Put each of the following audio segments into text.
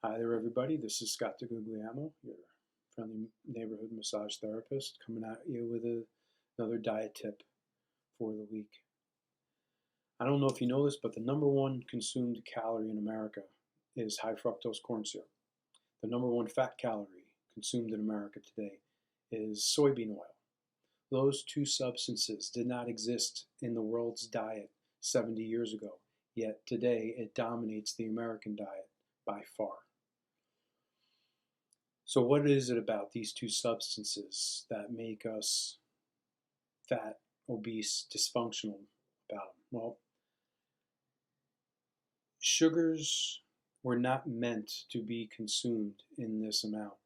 Hi there, everybody. This is Scott DeGuglielmo, your friendly neighborhood massage therapist, coming at you with another diet tip for the week. I don't know if you know this, but the number one consumed calorie in America is high fructose corn syrup. The number one fat calorie consumed in America today is soybean oil. Those two substances did not exist in the world's diet 70 years ago, yet today it dominates the American diet by far. So what is it about these two substances that make us fat, obese, dysfunctional about them? Well, sugars were not meant to be consumed in this amount.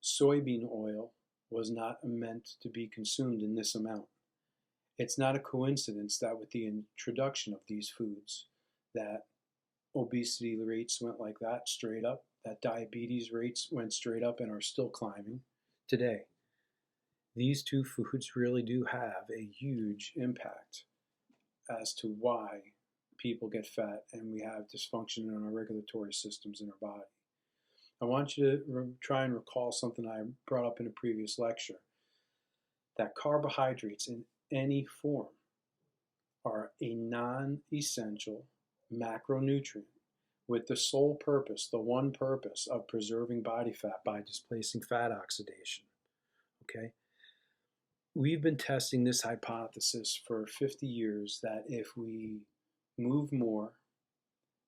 Soybean oil was not meant to be consumed in this amount. It's not a coincidence that with the introduction of these foods, that obesity rates went like that straight up, that diabetes rates went straight up and are still climbing today. These two foods really do have a huge impact as to why people get fat and we have dysfunction in our regulatory systems in our body. I want you to try and recall something I brought up in a previous lecture, that carbohydrates in any form are a non-essential macronutrient with the sole purpose, the one purpose of preserving body fat by displacing fat oxidation. Okay? We've been testing this hypothesis for 50 years that if we move more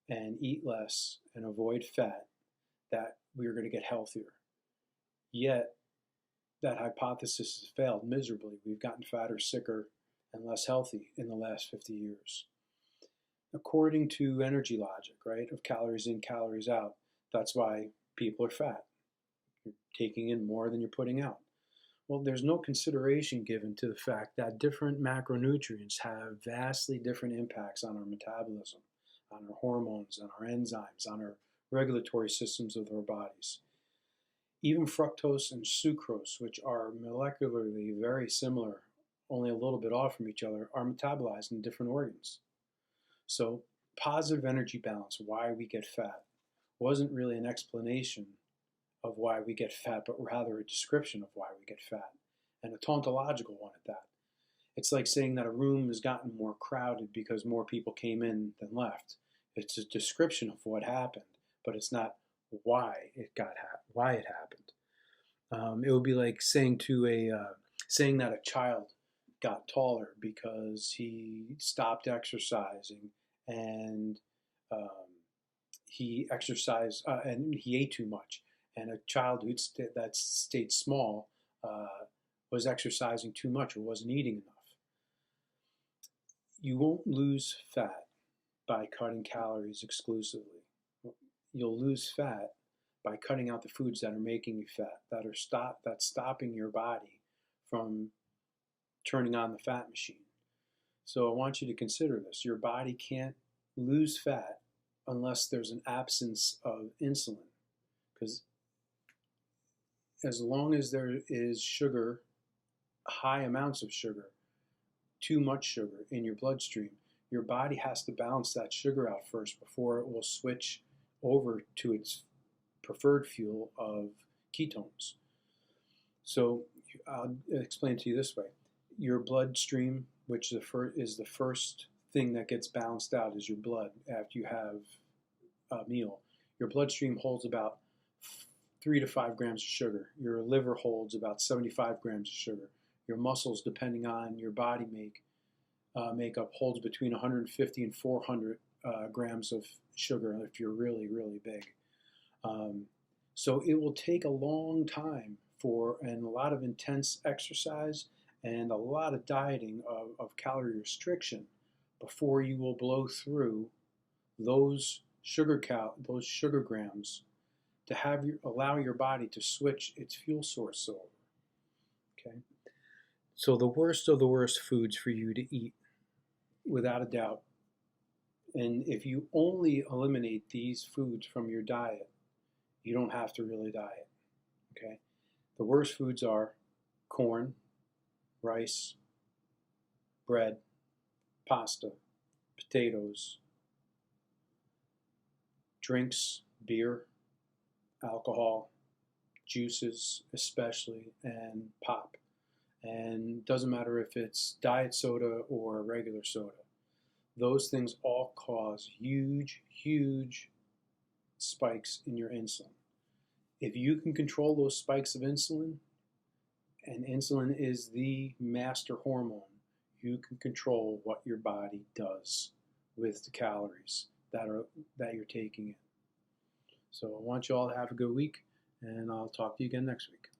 and eat less and avoid fat, that we're going to get healthier. Yet, that hypothesis has failed miserably. We've gotten fatter, sicker, and less healthy in the last 50 years. According to energy logic, right, of calories in, calories out, that's why people are fat. You're taking in more than you're putting out. Well, there's no consideration given to the fact that different macronutrients have vastly different impacts on our metabolism, on our hormones, on our enzymes, on our regulatory systems of our bodies. Even fructose and sucrose, which are molecularly very similar, only a little bit off from each other, are metabolized in different organs. So positive energy balance, why we get fat, wasn't really an explanation of why we get fat, but rather a description of why we get fat, and a tautological one at that. It's like saying that a room has gotten more crowded because more people came in than left. It's a description of what happened, but it's not why why it happened. It would be like saying saying that a child got taller because he stopped exercising and he exercised and he ate too much. And a child that stayed small was exercising too much or wasn't eating enough. You won't lose fat by cutting calories exclusively. You'll lose fat by cutting out the foods that are making you fat, that's stopping your body from turning on the fat machine. So I want you to consider this. Your body can't lose fat unless there's an absence of insulin. Because as long as there is sugar, high amounts of sugar, too much sugar in your bloodstream, your body has to balance that sugar out first before it will switch over to its preferred fuel of ketones. So I'll explain to you this way. Your bloodstream, which is the first thing that gets balanced out, is your blood after you have a meal. Your bloodstream holds about 3 to 5 grams of sugar. Your liver holds about 75 grams of sugar. Your muscles, depending on your body makeup, holds between 150 and 400 grams of sugar if you're really, really big. So it will take a long time and a lot of intense exercise and a lot of dieting of calorie restriction before you will blow through those sugar grams to allow your body to switch its fuel source over. Okay, so the worst of the worst foods for you to eat, without a doubt. And if you only eliminate these foods from your diet, you don't have to really diet. Okay, the worst foods are corn, rice, bread, pasta, potatoes, drinks beer, alcohol, juices especially, and pop. And it doesn't matter if it's diet soda or regular soda. Those things all cause huge, huge spikes in your insulin. If you can control those spikes of insulin, and insulin is the master hormone, you can control what your body does with the calories that you're taking in. So I want you all to have a good week, and I'll talk to you again next week.